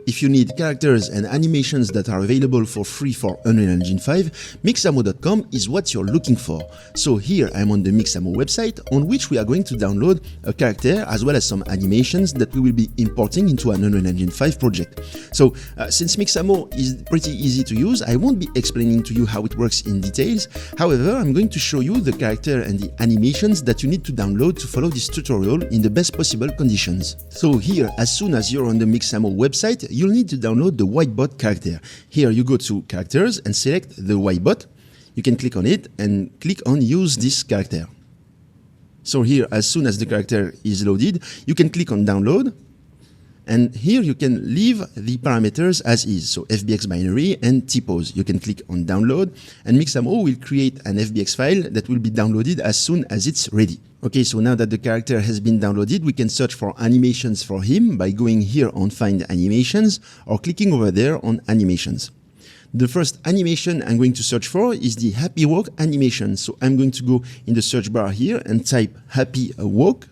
If you need characters and animations that are available for free for Unreal Engine 5, Mixamo.com is what you're looking for. So here I'm on the Mixamo website, on which we are going to download a character as well as some animations that we will be importing into an Unreal Engine 5 project. So since Mixamo is pretty easy to use, I won't be explaining to you how it works in details. However, I'm going to show you the character and the animations that you need to download to follow this tutorial in the best possible conditions. So here, as soon as you're on the Mixamo website, you'll need to download the whitebot character. Here you go to characters and select the whitebot. You can click on it and click on use this character. So here, as soon as the character is loaded, you can click on download. And here you can leave the parameters as is, so FBX binary and typos. You can click on download, and Mixamo will create an FBX file that will be downloaded as soon as it's ready. Okay, so now that the character has been downloaded, we can search for animations for him by going here on Find Animations or clicking over there on Animations. The first animation I'm going to search for is the Happy Walk animation. So I'm going to go in the search bar here and type Happy Walk.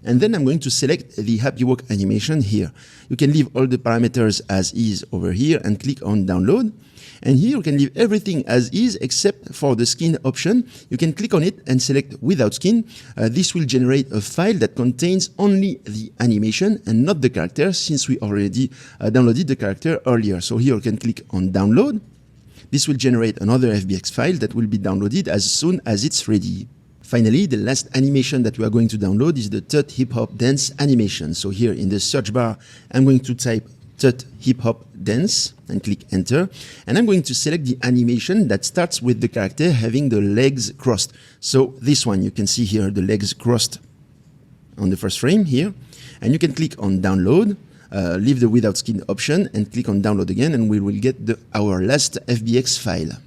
And then I'm going to select the Happy Walk animation here. You can leave all the parameters as is over here and click on download. And here you can leave everything as is except for the skin option. You can click on it and select without skin. This will generate a file that contains only the animation and not the character, since we already downloaded the character earlier. So here you can click on download. This will generate another FBX file that will be downloaded as soon as it's ready. Finally, the last animation that we are going to download is the Tut Hip Hop Dance animation. So here in the search bar, I'm going to type Tut Hip Hop Dance and click enter. And I'm going to select the animation that starts with the character having the legs crossed. So this one, you can see here the legs crossed on the first frame here. And you can click on download, leave the without skin option and click on download again, and we will get our last FBX file.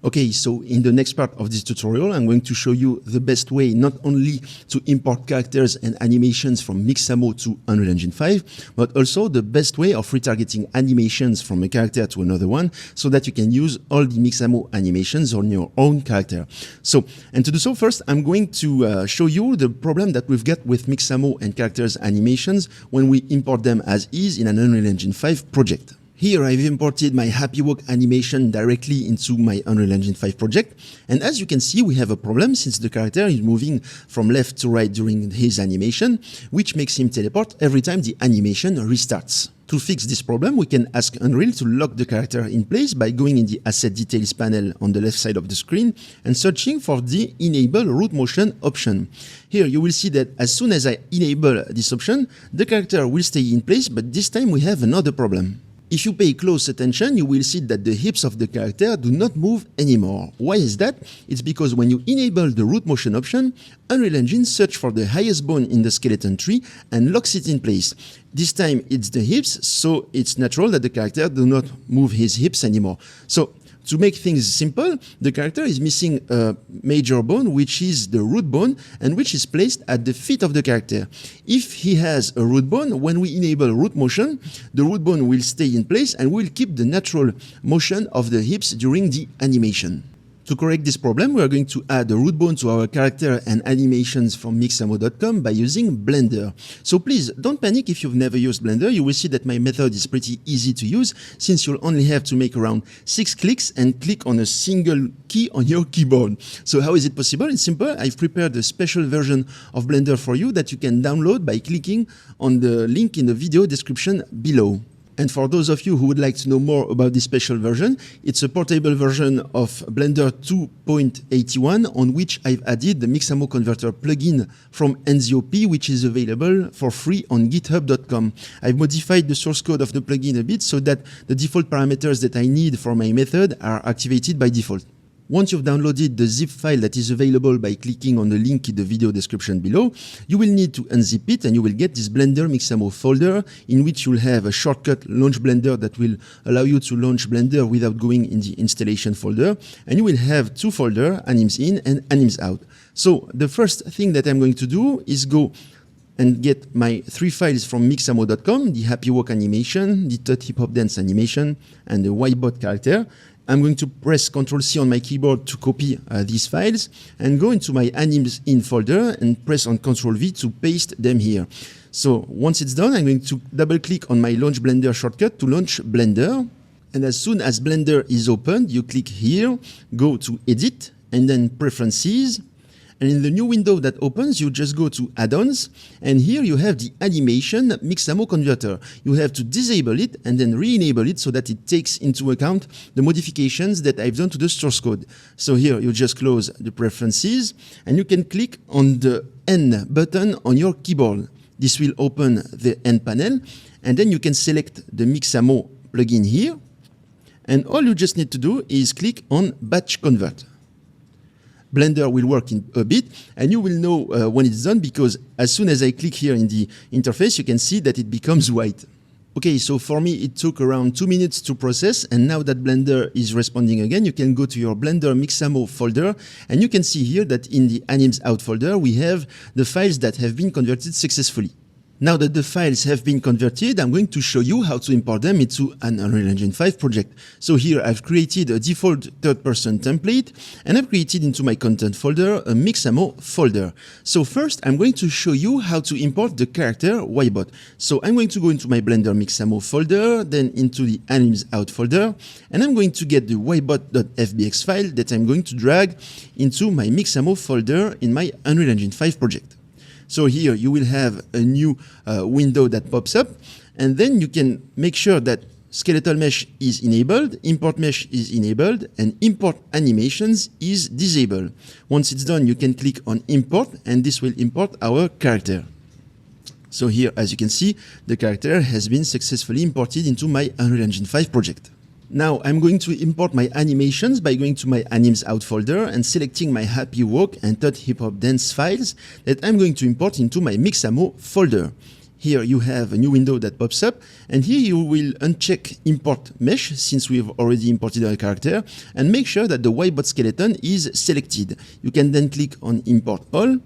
Okay, so in the next part of this tutorial, I'm going to show you the best way not only to import characters and animations from Mixamo to Unreal Engine 5, but also the best way of retargeting animations from a character to another one, so that you can use all the Mixamo animations on your own character. So, and to do so, first, I'm going to show you the problem that we've got with Mixamo and characters animations when we import them as is in an Unreal Engine 5 project. Here I've imported my Happy Walk animation directly into my Unreal Engine 5 project, and as you can see, we have a problem since the character is moving from left to right during his animation, which makes him teleport every time the animation restarts. To fix this problem, we can ask Unreal to lock the character in place by going in the Asset Details panel on the left side of the screen and searching for the Enable Root Motion option. Here you will see that as soon as I enable this option, the character will stay in place, but this time we have another problem. If you pay close attention, you will see that the hips of the character do not move anymore. Why is that? It's because when you enable the root motion option, Unreal Engine searches for the highest bone in the skeleton tree and locks it in place. This time it's the hips, so it's natural that the character do not move his hips anymore. So to make things simple, the character is missing a major bone, which is the root bone, and which is placed at the feet of the character. If he has a root bone, when we enable root motion, the root bone will stay in place and will keep the natural motion of the hips during the animation. To correct this problem, we are going to add a root bone to our character and animations from Mixamo.com by using Blender. So please don't panic if you've never used Blender. You will see that my method is pretty easy to use, since you'll only have to make around 6 clicks and click on a single key on your keyboard. So how is it possible? It's simple. I've prepared a special version of Blender for you that you can download by clicking on the link in the video description below. And for those of you who would like to know more about this special version, it's a portable version of Blender 2.81 on which I've added the Mixamo Converter plugin from NZOP, which is available for free on github.com. I've modified the source code of the plugin a bit so that the default parameters that I need for my method are activated by default. Once you've downloaded the zip file that is available by clicking on the link in the video description below, you will need to unzip it and you will get this Blender Mixamo folder in which you'll have a shortcut Launch Blender that will allow you to launch Blender without going in the installation folder. And you will have 2 folders, Animes In and Animes Out. So the first thing that I'm going to do is go and get my 3 files from Mixamo.com, the Happy Walk animation, the Tut Hip Hop Dance animation, and the whitebot character. I'm going to press Ctrl+C on my keyboard to copy these files and go into my animes in folder and press on Ctrl+V to paste them here. So once it's done, I'm going to double click on my Launch Blender shortcut to launch Blender. And as soon as Blender is opened, you click here, go to Edit, and then Preferences. And in the new window that opens, you just go to Add-ons, and here you have the animation Mixamo converter. You have to disable it and then re-enable it so that it takes into account the modifications that I've done to the source code. So here you just close the preferences, and you can click on the N button on your keyboard. This will open the N panel, and then you can select the Mixamo plugin here, and all you just need to do is click on Batch Convert. Blender will work in a bit, and you will know when it's done, because as soon as I click here in the interface, you can see that it becomes white. Okay, so for me, it took around 2 minutes to process, and now that Blender is responding again, you can go to your Blender Mixamo folder, and you can see here that in the animes out folder, we have the files that have been converted successfully. Now that the files have been converted, I'm going to show you how to import them into an Unreal Engine 5 project. So here I've created a default third-person template, and I've created into my content folder a Mixamo folder. So first, I'm going to show you how to import the character Ybot. So I'm going to go into my Blender Mixamo folder, then into the animes out folder, and I'm going to get the ybot.fbx file that I'm going to drag into my Mixamo folder in my Unreal Engine 5 project. So here you will have a new window that pops up, and then you can make sure that skeletal mesh is enabled, import mesh is enabled, and import animations is disabled. Once it's done, you can click on import, and this will import our character. So here, as you can see, the character has been successfully imported into my Unreal Engine 5 project. Now I'm going to import my animations by going to my animes out folder and selecting my happy walk and third hip hop dance files that I'm going to import into my Mixamo folder. Here you have a new window that pops up, and here you will uncheck import mesh since we've already imported our character, and make sure that the Ybot skeleton is selected. You can then click on import all,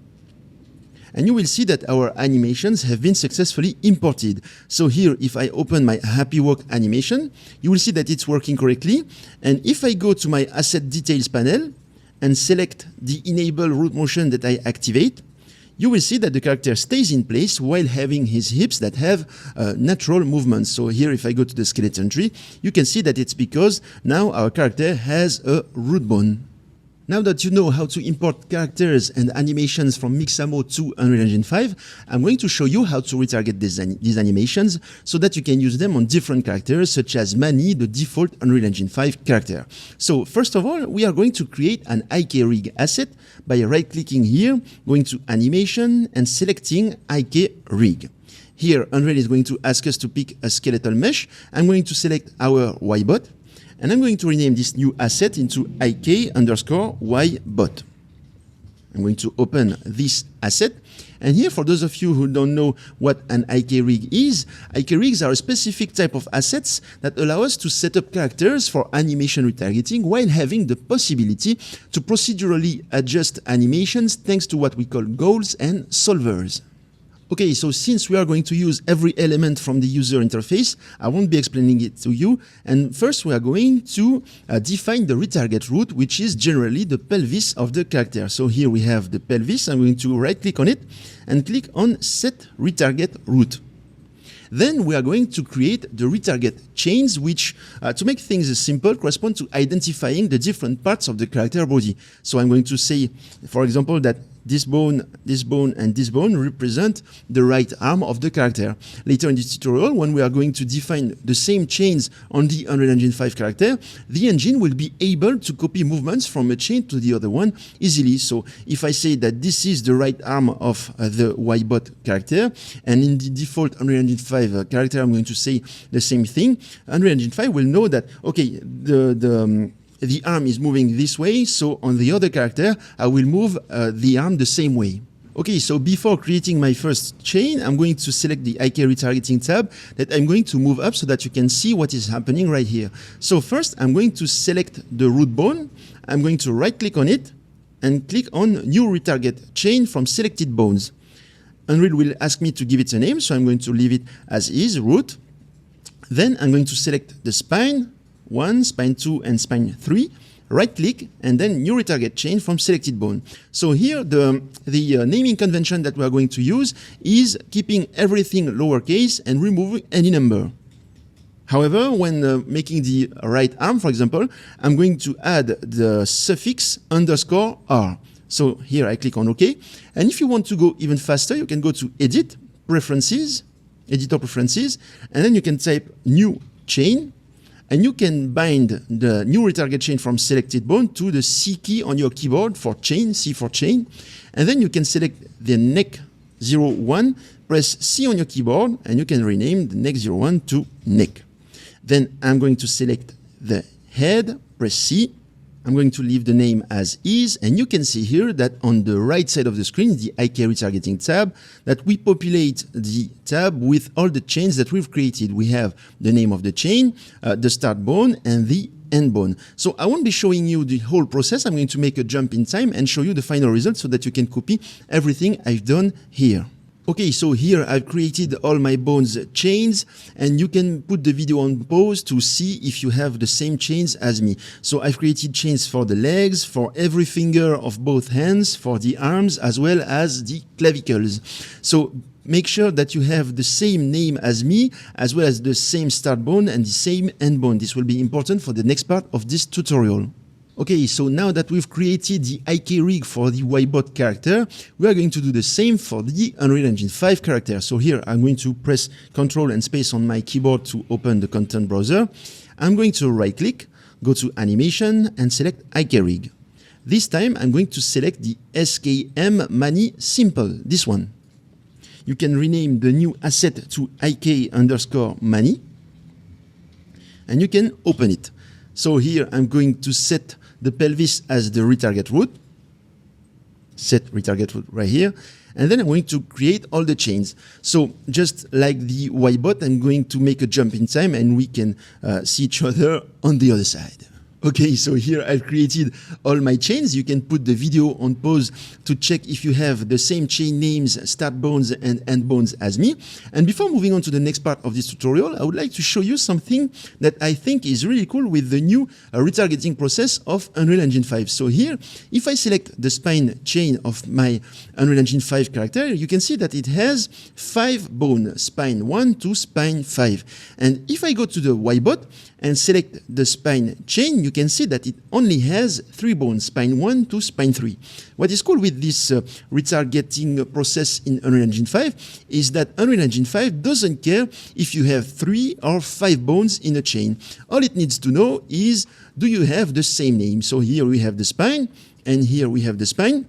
and you will see that our animations have been successfully imported. So here, if I open my Happy Walk animation, you will see that it's working correctly. And if I go to my Asset Details panel and select the Enable Root Motion that I activate, you will see that the character stays in place while having his hips that have natural movements. So here, if I go to the skeleton tree, you can see that it's because now our character has a root bone. Now that you know how to import characters and animations from Mixamo to Unreal Engine 5, I'm going to show you how to retarget these animations so that you can use them on different characters such as Manny, the default Unreal Engine 5 character. So first of all, we are going to create an IK Rig asset by right-clicking here, going to Animation and selecting IK Rig. Here, Unreal is going to ask us to pick a skeletal mesh. I'm going to select our Ybot, and I'm going to rename this new asset into IK_Ybot. I'm going to open this asset. And here, for those of you who don't know what an IK rig is, IK rigs are a specific type of assets that allow us to set up characters for animation retargeting while having the possibility to procedurally adjust animations thanks to what we call goals and solvers. Okay, so since we are going to use every element from the user interface, I won't be explaining it to you. And first, we are going to define the retarget root, which is generally the pelvis of the character. So here we have the pelvis. I'm going to right-click on it and click on Set Retarget Root. Then we are going to create the retarget chains, which, to make things simple, correspond to identifying the different parts of the character body. So I'm going to say, for example, that this bone, and this bone represent the right arm of the character. Later in this tutorial, when we are going to define the same chains on the Unreal Engine 5 character, the engine will be able to copy movements from a chain to the other one easily. So if I say that this is the right arm of the Ybot character, and in the default Unreal Engine 5 character, I'm going to say the same thing, Unreal Engine 5 will know that, okay, the arm is moving this way, so on the other character, I will move the arm the same way. Okay, so before creating my first chain, I'm going to select the IK Retargeting tab that I'm going to move up so that you can see what is happening right here. So first, I'm going to select the root bone. I'm going to right-click on it and click on New Retarget Chain from Selected Bones. Unreal will ask me to give it a name, so I'm going to leave it as is, root. Then I'm going to select the spine, 1, spine 2, and spine 3, right click, and then new retarget chain from selected bone. So here the naming convention that we are going to use is keeping everything lowercase and removing any number. However, when making the right arm, for example, I'm going to add the suffix _r. So here I click on OK. And if you want to go even faster, you can go to Edit, Preferences, Editor Preferences, and then you can type New Chain, and you can bind the new retarget chain from selected bone to the C key on your keyboard for chain, C for chain, and then you can select the neck 01, press C on your keyboard, and you can rename the neck 01 to neck. Then I'm going to select the head, press C. I'm going to leave the name as is, and you can see here that on the right side of the screen, the IK Retargeting tab, that we populate the tab with all the chains that we've created. We have the name of the chain, the start bone, and the end bone. So I won't be showing you the whole process. I'm going to make a jump in time and show you the final result so that you can copy everything I've done here. Okay, so here I've created all my bones chains, and you can put the video on pause to see if you have the same chains as me. So I've created chains for the legs, for every finger of both hands, for the arms, as well as the clavicles. So make sure that you have the same name as me, as well as the same start bone and the same end bone. This will be important for the next part of this tutorial. Okay, so now that we've created the IK rig for the YBot character, we are going to do the same for the Unreal Engine 5 character. So here I'm going to press Ctrl and space on my keyboard to open the content browser. I'm going to right click, go to animation and select IK rig. This time I'm going to select the SKM Mani Simple, this one. You can rename the new asset to IK_Mani and you can open it. So here I'm going to set the pelvis as the retarget root. Set retarget root right here. And then I'm going to create all the chains. So just like the YBot, I'm going to make a jump in time and we can see each other on the other side. Okay, so here I've created all my chains. You can put the video on pause to check if you have the same chain names, start bones and end bones as me. And before moving on to the next part of this tutorial, I would like to show you something that I think is really cool with the new retargeting process of Unreal Engine 5. So here, if I select the spine chain of my Unreal Engine 5 character, you can see that it has 5 bones, spine 1 to spine 5. And if I go to the YBot and select the spine chain, you can see that it only has 3 bones, spine 1 to spine 3. What is cool with this retargeting process in Unreal Engine 5 is that Unreal Engine 5 doesn't care if you have 3 or 5 bones in a chain. All it needs to know is, do you have the same name? So here we have the spine, and here we have the spine.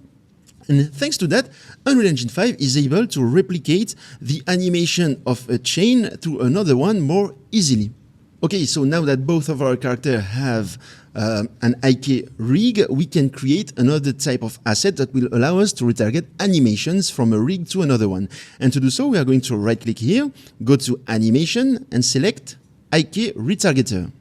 And thanks to that, Unreal Engine 5 is able to replicate the animation of a chain to another one more easily. Okay, so now that both of our characters have an IK rig, we can create another type of asset that will allow us to retarget animations from a rig to another one. And to do so, we are going to right click here, go to animation and select IK Retargeter.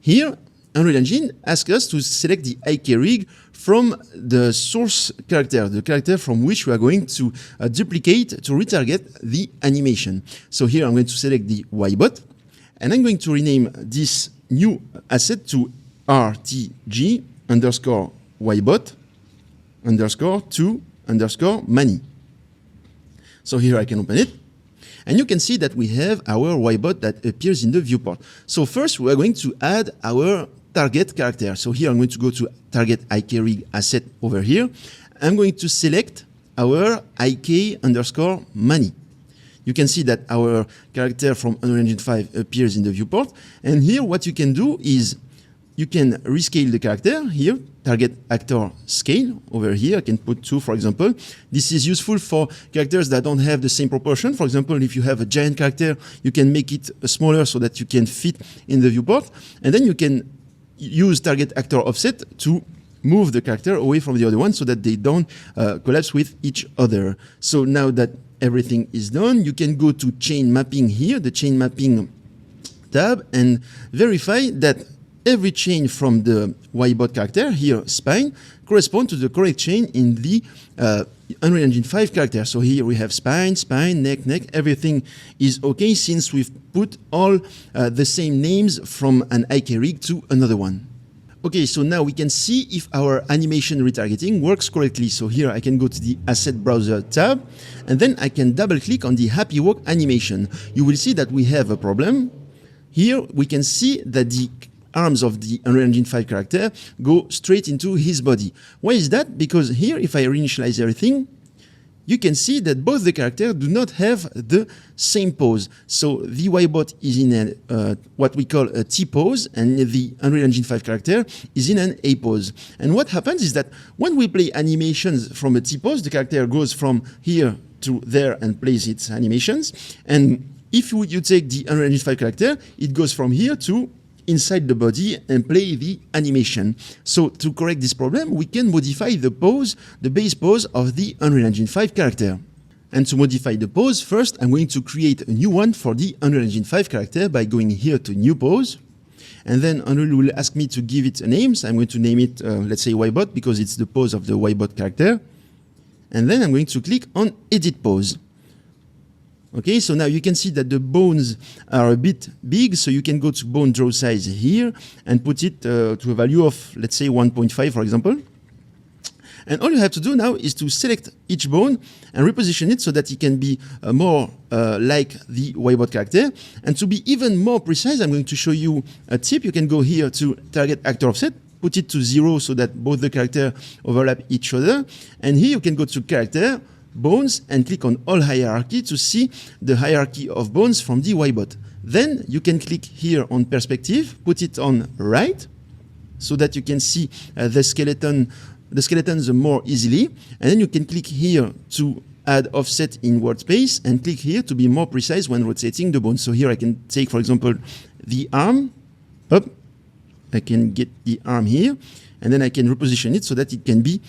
Here, Unreal Engine asks us to select the IK rig from the source character, the character from which we are going to duplicate to retarget the animation. So here I'm going to select the YBot, and I'm going to rename this new asset to RTG_YBot_2_Mani. So here I can open it. And you can see that we have our YBot that appears in the viewport. So first we are going to add our target character. So here I'm going to go to target IK rig asset over here. I'm going to select our IK_Mani. You can see that our character from Unreal Engine 5 appears in the viewport. And here what you can do is you can rescale the character here, target actor scale over here. I can put 2, for example. This is useful for characters that don't have the same proportion. For example, if you have a giant character, you can make it smaller so that you can fit in the viewport. And then you can use target actor offset to move the character away from the other one so that they don't collapse with each other. So now that everything is done, you can go to chain mapping here, the chain mapping tab, and verify that every chain from the YBot character, here spine, correspond to the correct chain in the Unreal Engine 5 character. So here we have spine, neck, everything is okay since we've put all the same names from an IK rig to another one. Okay, so now we can see if our animation retargeting works correctly. So here I can go to the Asset Browser tab, and then I can double click on the Happy Walk animation. You will see that we have a problem. Here we can see that the arms of the Unreal Engine 5 character go straight into his body. Why is that? Because here, if I reinitialize everything, you can see that both the characters do not have the same pose. So the Y-bot is in what we call a T pose, and the Unreal Engine 5 character is in an A pose. And what happens is that when we play animations from a T pose, the character goes from here to there and plays its animations. And if you take the Unreal Engine 5 character, it goes from here to inside the body and play the animation. So to correct this problem, we can modify the pose, the base pose of the Unreal Engine 5 character. And to modify the pose, first I'm going to create a new one for the Unreal Engine 5 character by going here to New Pose. And then Unreal will ask me to give it a name. So I'm going to name it, let's say Y-bot, because it's the pose of the Y-bot character. And then I'm going to click on Edit Pose. Okay, so now you can see that the bones are a bit big, so you can go to bone draw size here and put it to a value of, let's say, 1.5, for example. And all you have to do now is to select each bone and reposition it so that it can be more like the Y-bot character. And to be even more precise, I'm going to show you a tip. You can go here to Target Actor Offset, put it to 0 so that both the characters overlap each other. And here you can go to Character, Bones, and click on All Hierarchy to see the hierarchy of bones from the Y-bot. Then you can click here on Perspective, put it on Right, so that you can see the skeletons more easily. And then you can click here to add offset in word space, and click here to be more precise when rotating the bones. So here I can take, for example, the arm, up, I can get the arm here, and then I can reposition it so that it can be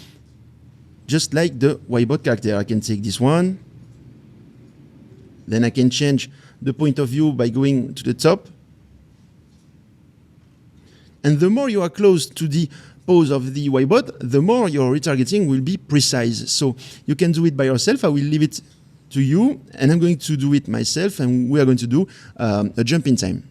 just like the Y-bot character. I can take this one, then I can change the point of view by going to the top. And the more you are close to the pose of the Y-bot, the more your retargeting will be precise. So you can do it by yourself. I will leave it to you, and I'm going to do it myself, and we are going to do a jump in time.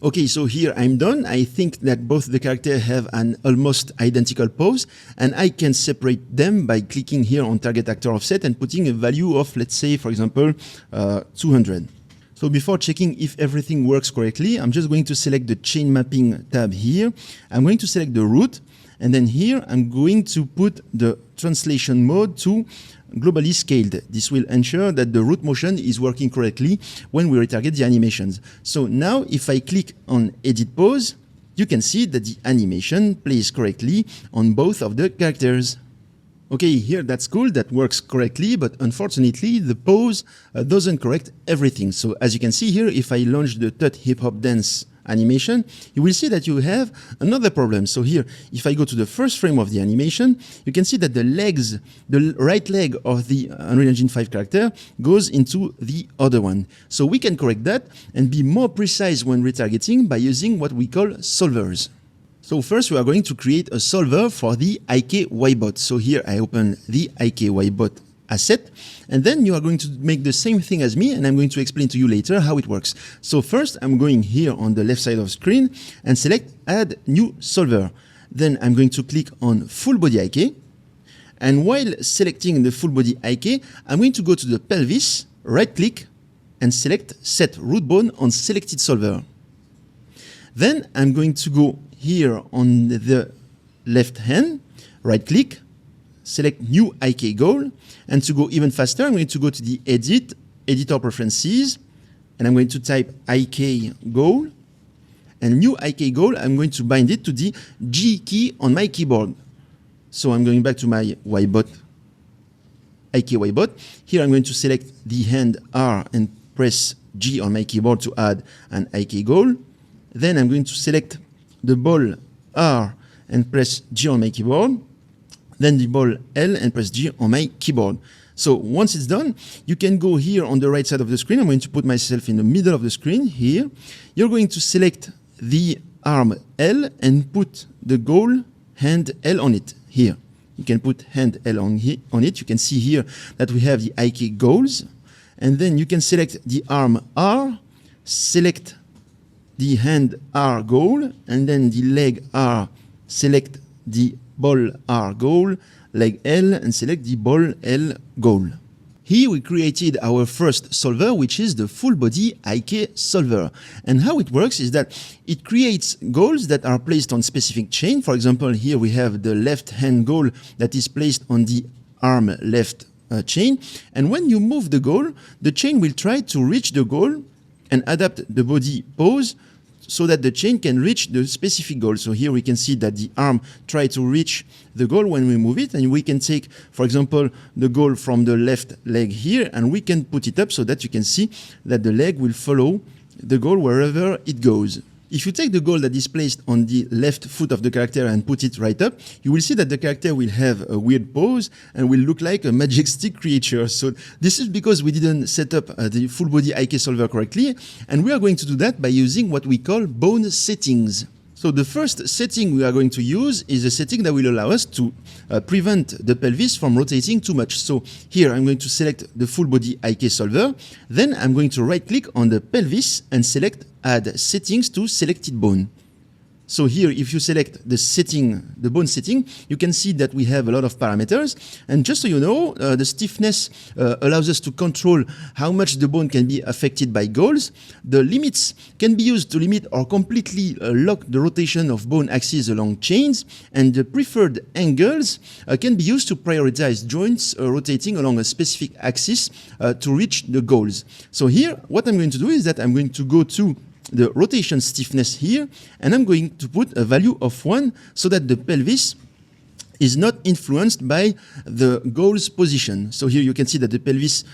Okay, so here I'm done. I think that both the characters have an almost identical pose, and I can separate them by clicking here on Target Actor Offset and putting a value of, let's say, for example, 200. So before checking if everything works correctly, I'm just going to select the Chain Mapping tab here. I'm going to select the root, and then here I'm going to put the translation mode to globally scaled. This will ensure that the root motion is working correctly when we retarget the animations. So now if I click on Edit Pose, you can see that the animation plays correctly on both of the characters. Okay, here that's cool, that works correctly, but unfortunately the pose doesn't correct everything. So as you can see here, if I launch the Tut Hip Hop Dance animation, you will see that you have another problem. So here, if I go to the first frame of the animation, you can see that the legs, the right leg of the Unreal Engine 5 character goes into the other one. So we can correct that and be more precise when retargeting by using what we call solvers. So first we are going to create a solver for the IK Y-bot. So here I open the IK Y-bot asset, and then you are going to make the same thing as me, and I'm going to explain to you later how it works. So first I'm going here on the left side of the screen and select Add New Solver. Then I'm going to click on Full Body IK, and while selecting the Full Body IK, I'm going to go to the pelvis, right click, and select Set Root Bone on Selected Solver. Then I'm going to go here on the left hand, right click, select New IK Goal, and to go even faster, I'm going to go to the Edit, Editor Preferences, and I'm going to type IK Goal, and New IK Goal, I'm going to bind it to the G key on my keyboard. So I'm going back to my Y-bot, IK Y-bot. Here I'm going to select the hand R and press G on my keyboard to add an IK Goal. Then I'm going to select the ball R and press G on my keyboard. Then the ball L and press G on my keyboard. So once it's done, you can go here on the right side of the screen. I'm going to put myself in the middle of the screen here. You're going to select the arm L and put the goal hand L on it here. You can put hand L on it. You can see here that we have the IK goals. And then you can select the arm R, select the hand R goal, and then the leg R, select the ball R goal, leg L, and select the ball L goal. Here we created our first solver, which is the full body IK solver. And how it works is that it creates goals that are placed on specific chain. For example, here we have the left hand goal that is placed on the arm left chain. And when you move the goal, the chain will try to reach the goal and adapt the body pose so that the chain can reach the specific goal. So here we can see that the arm tries to reach the goal when we move it, and we can take, for example, the goal from the left leg here, and we can put it up so that you can see that the leg will follow the goal wherever it goes. If you take the goal that is placed on the left foot of the character and put it right up, you will see that the character will have a weird pose and will look like a majestic creature. So this is because we didn't set up the full body IK solver correctly, and we are going to do that by using what we call bone settings. So the first setting we are going to use is a setting that will allow us to prevent the pelvis from rotating too much. So here I'm going to select the full body IK solver. Then I'm going to right click on the pelvis and select add settings to selected bone. So here, if you select the setting, the bone setting, you can see that we have a lot of parameters. And just so you know, the stiffness allows us to control how much the bone can be affected by goals. The limits can be used to limit or completely lock the rotation of bone axes along chains. And the preferred angles can be used to prioritize joints rotating along a specific axis to reach the goals. So here, what I'm going to do is that I'm going to go to the rotation stiffness here, and I'm going to put a value of 1 so that the pelvis is not influenced by the goal's position. So here you can see that the pelvis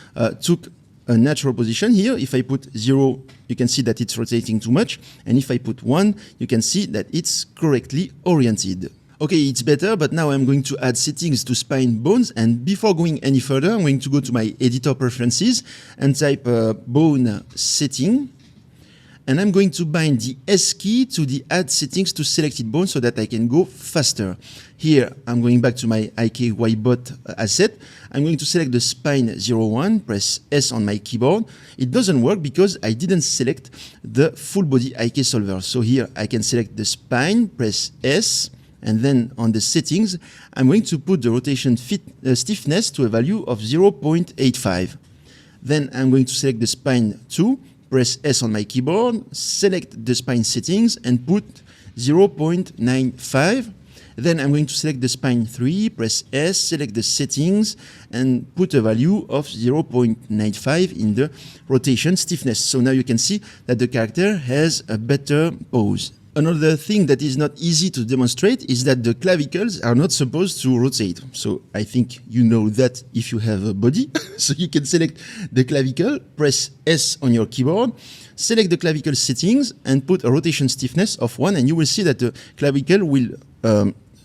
took a natural position. Here, if I put 0, you can see that it's rotating too much, and if I put 1, you can see that it's correctly oriented. Okay, it's better, but now I'm going to add settings to spine bones, and before going any further, I'm going to go to my editor preferences and type bone setting. And I'm going to bind the S key to the add settings to selected bone so that I can go faster. Here, I'm going back to my IK Ybot asset. I'm going to select the spine 01, press S on my keyboard. It doesn't work because I didn't select the full body IK solver. So here, I can select the spine, press S, and then on the settings, I'm going to put the rotation stiffness to a value of 0.85. Then I'm going to select the spine 2, press S on my keyboard, select the spine settings and put 0.95. Then I'm going to select the spine 3, press S, select the settings and put a value of 0.95 in the rotation stiffness. So now you can see that the character has a better pose. Another thing that is not easy to demonstrate is that the clavicles are not supposed to rotate. So I think you know that if you have a body. So you can select the clavicle, press S on your keyboard, select the clavicle settings and put a rotation stiffness of 1, and you will see that the clavicle will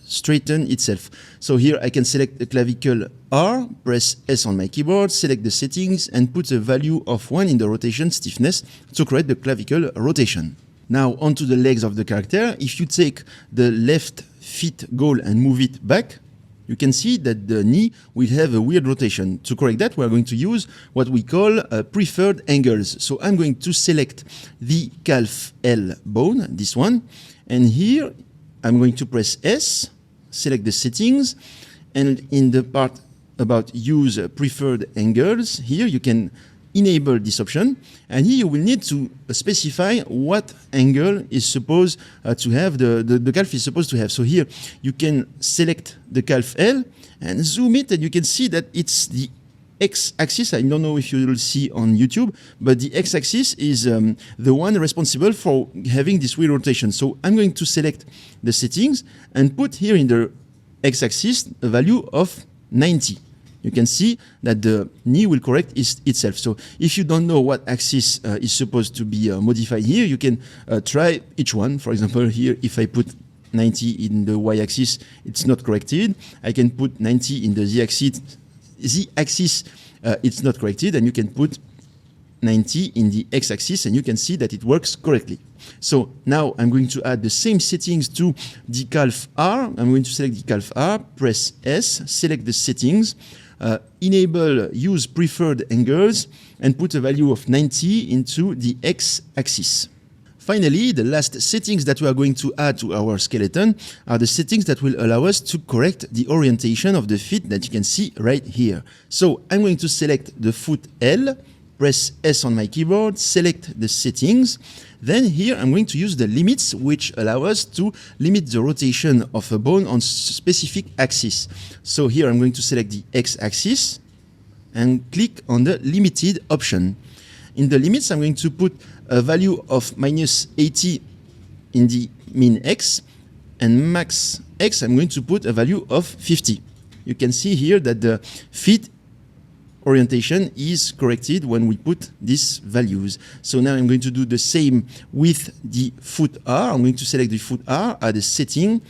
straighten itself. So here I can select the clavicle R, press S on my keyboard, select the settings and put a value of 1 in the rotation stiffness to create the clavicle rotation. Now onto the legs of the character. If you take the left feet goal and move it back, you can see that the knee will have a weird rotation. To correct that, we are going to use what we call preferred angles. So I'm going to select the calf L bone, this one, and here I'm going to press S, select the settings, and in the part about use preferred angles, here you can enable this option, and here you will need to specify what angle is supposed to have, the calf is supposed to have. So here you can select the calf L and zoom it, and you can see that it's the x-axis. I don't know if you will see on YouTube, but the x-axis is the one responsible for having this weird rotation. So I'm going to select the settings and put here in the x-axis a value of 90. You can see that the knee will correct itself. So if you don't know what axis is supposed to be modified here, you can try each one. For example, here, if I put 90 in the y-axis, it's not corrected. I can put 90 in the z-axis, it's not corrected. And you can put 90 in the x-axis, and you can see that it works correctly. So now I'm going to add the same settings to the calf R. I'm going to select the calf R, press S, select the settings, enable use preferred angles, and put a value of 90 into the x-axis. Finally, the last settings that we are going to add to our skeleton are the settings that will allow us to correct the orientation of the feet that you can see right here. So I'm going to select the foot L, press S on my keyboard, select the settings. Then here I'm going to use the limits, which allow us to limit the rotation of a bone on specific axis. So here I'm going to select the x-axis and click on the limited option. In the limits, I'm going to put a value of minus 80 in the min x, and max x I'm going to put a value of 50. You can see here that the feet orientation is corrected when we put these values. So now I'm going to do the same with the foot R. I'm going to select the foot R, add a setting,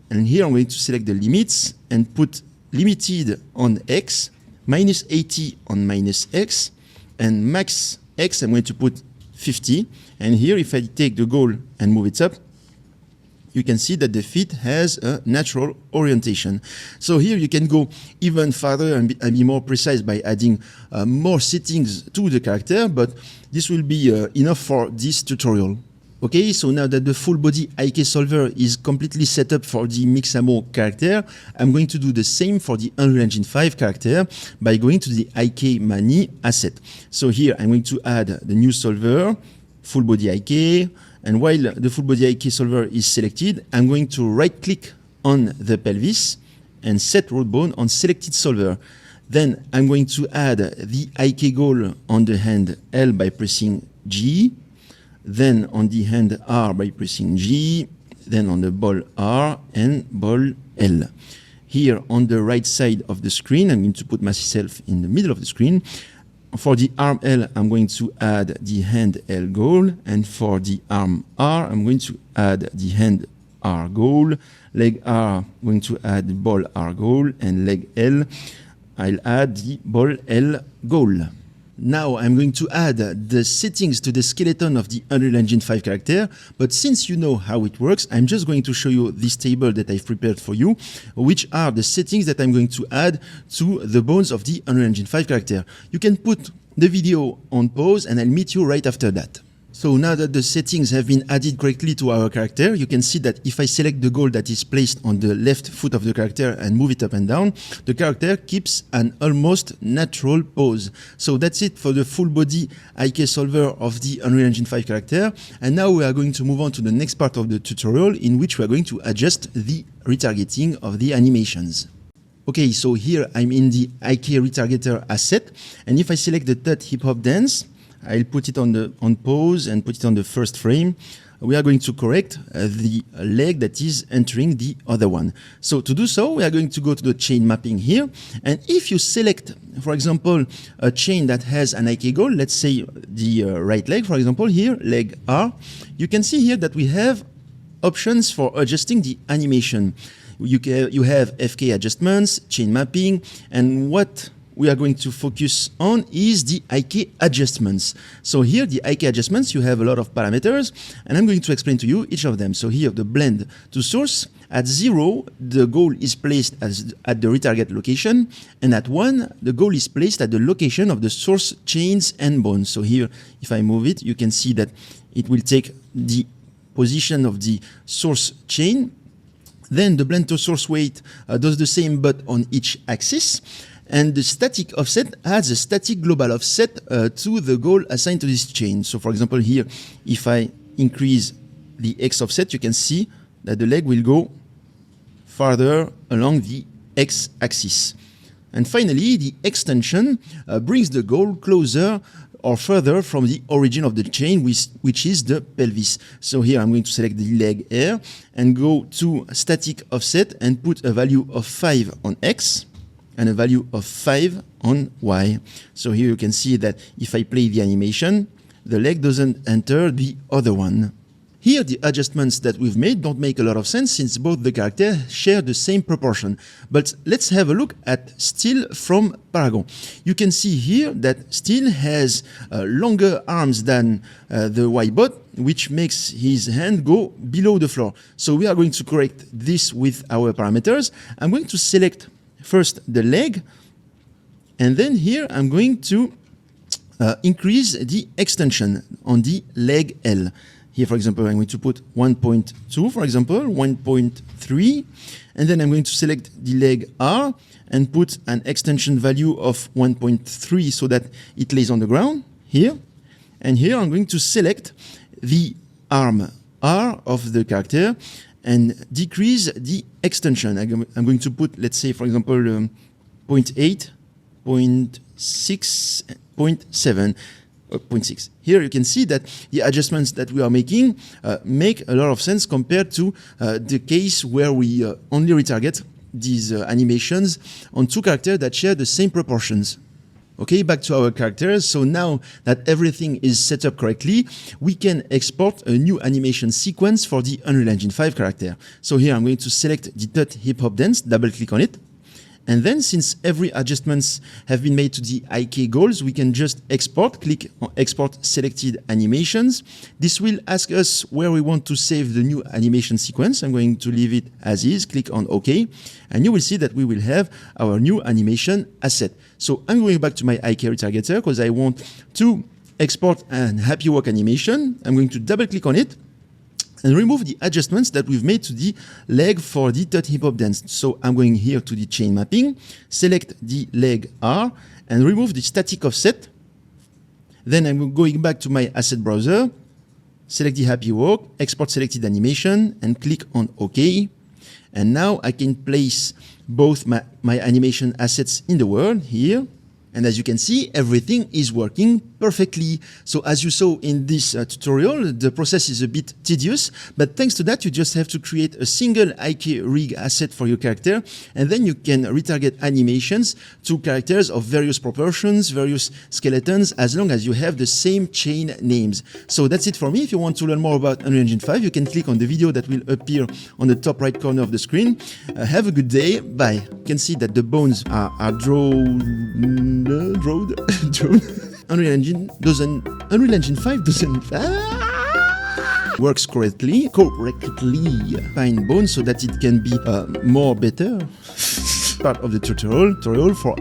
and here I'm going to select the limits and put limited on x, minus 80 on minus x, and max x I'm going to put 50. And here if I take the goal and move it up, you can see that the feet has a natural orientation. So here you can go even further and be more precise by adding more settings to the character, but this will be enough for this tutorial. Okay, so now that the full body IK solver is completely set up for the Mixamo character, I'm going to do the same for the Unreal Engine 5 character by going to the IK Mani asset. So here I'm going to add the new solver, full body IK, and while the full body IK solver is selected, I'm going to right click on the pelvis and set root bone on selected solver. Then I'm going to add the IK goal on the hand L by pressing G, then on the hand R by pressing G, then on the ball R and ball L. Here on the right side of the screen, I'm going to put myself in the middle of the screen. For the arm L, I'm going to add the hand L goal, and for the arm R, I'm going to add the hand R goal. Leg R, I'm going to add the ball R goal, and leg L, I'll add the ball L goal. Now I'm going to add the settings to the skeleton of the Unreal Engine 5 character, but since you know how it works, I'm just going to show you this table that I've prepared for you, which are the settings that I'm going to add to the bones of the Unreal Engine 5 character. You can put the video on pause and I'll meet you right after that. So now that the settings have been added correctly to our character, you can see that if I select the goal that is placed on the left foot of the character and move it up and down, the character keeps an almost natural pose. So that's it for the full body IK solver of the Unreal Engine 5 character. And now we are going to move on to the next part of the tutorial, in which we are going to adjust the retargeting of the animations. Okay, so here I'm in the IK Retargeter asset, and if I select the Tut Hip Hop Dance, I'll put it on pause and put it on the first frame. We are going to correct the leg that is entering the other one. So to do so, we are going to go to the chain mapping here. And if you select, for example, a chain that has an IK goal, let's say the right leg, for example, here, leg R, you can see here that we have options for adjusting the animation. You have FK adjustments, chain mapping, and what we are going to focus on is the IK adjustments. So here, the IK adjustments, you have a lot of parameters, and I'm going to explain to you each of them. So here, the blend to source, at 0, the goal is placed at the retarget location, and at 1, the goal is placed at the location of the source chains and bones. So here, if I move it, you can see that it will take the position of the source chain. Then the blend to source weight does the same, but on each axis. And the static offset adds a static global offset to the goal assigned to this chain. So for example here, if I increase the X offset, you can see that the leg will go farther along the X axis. And finally, the extension brings the goal closer or further from the origin of the chain, which is the pelvis. So here I'm going to select the leg here and go to static offset and put a value of 5 on X and a value of 5 on Y. So here you can see that if I play the animation, the leg doesn't enter the other one. Here, the adjustments that we've made don't make a lot of sense since both the characters share the same proportion. But let's have a look at Steel from Paragon. You can see here that Steel has longer arms than the Y-bot, which makes his hand go below the floor. So we are going to correct this with our parameters. I'm going to select first the leg, and then here I'm going to increase the extension on the leg L. Here, for example, I'm going to put 1.2, for example, 1.3, and then I'm going to select the leg R and put an extension value of 1.3 so that it lays on the ground, here. And here I'm going to select the arm R of the character and decrease the extension. I'm going to put, let's say, for example, 0.8, 0.6, 0.7. 0.6. Here you can see that the adjustments that we are making make a lot of sense compared to the case where we only retarget these animations on two characters that share the same proportions. Okay, back to our characters. So now that everything is set up correctly, we can export a new animation sequence for the Unreal Engine 5 character. So here I'm going to select the Tut Hip Hop Dance, double click on it. And then, since every adjustments have been made to the IK goals, we can just export, click on Export Selected Animations. This will ask us where we want to save the new animation sequence. I'm going to leave it as is, click on OK, and you will see that we will have our new animation asset. So I'm going back to my IK Retargeter because I want to export an happy walk animation. I'm going to double click on it and remove the adjustments that we've made to the leg for the Tut Hip Hop Dance. So I'm going here to the chain mapping, select the leg R, and remove the static offset. Then I'm going back to my asset browser, select the happy walk, export selected animation, and click on OK. And now I can place both my animation assets in the world here. And as you can see, everything is working perfectly. So as you saw in this tutorial, the process is a bit tedious, but thanks to that, you just have to create a single IK rig asset for your character, and then you can retarget animations to characters of various proportions, various skeletons, as long as you have the same chain names. So that's it for me. If you want to learn more about Unreal Engine 5, you can click on the video that will appear on the top right corner of the screen. Have a good day. Bye. You can see that the bones are drawn. Unreal Engine 5 doesn't works correctly. Find bones so that it can be more better part of the tutorial for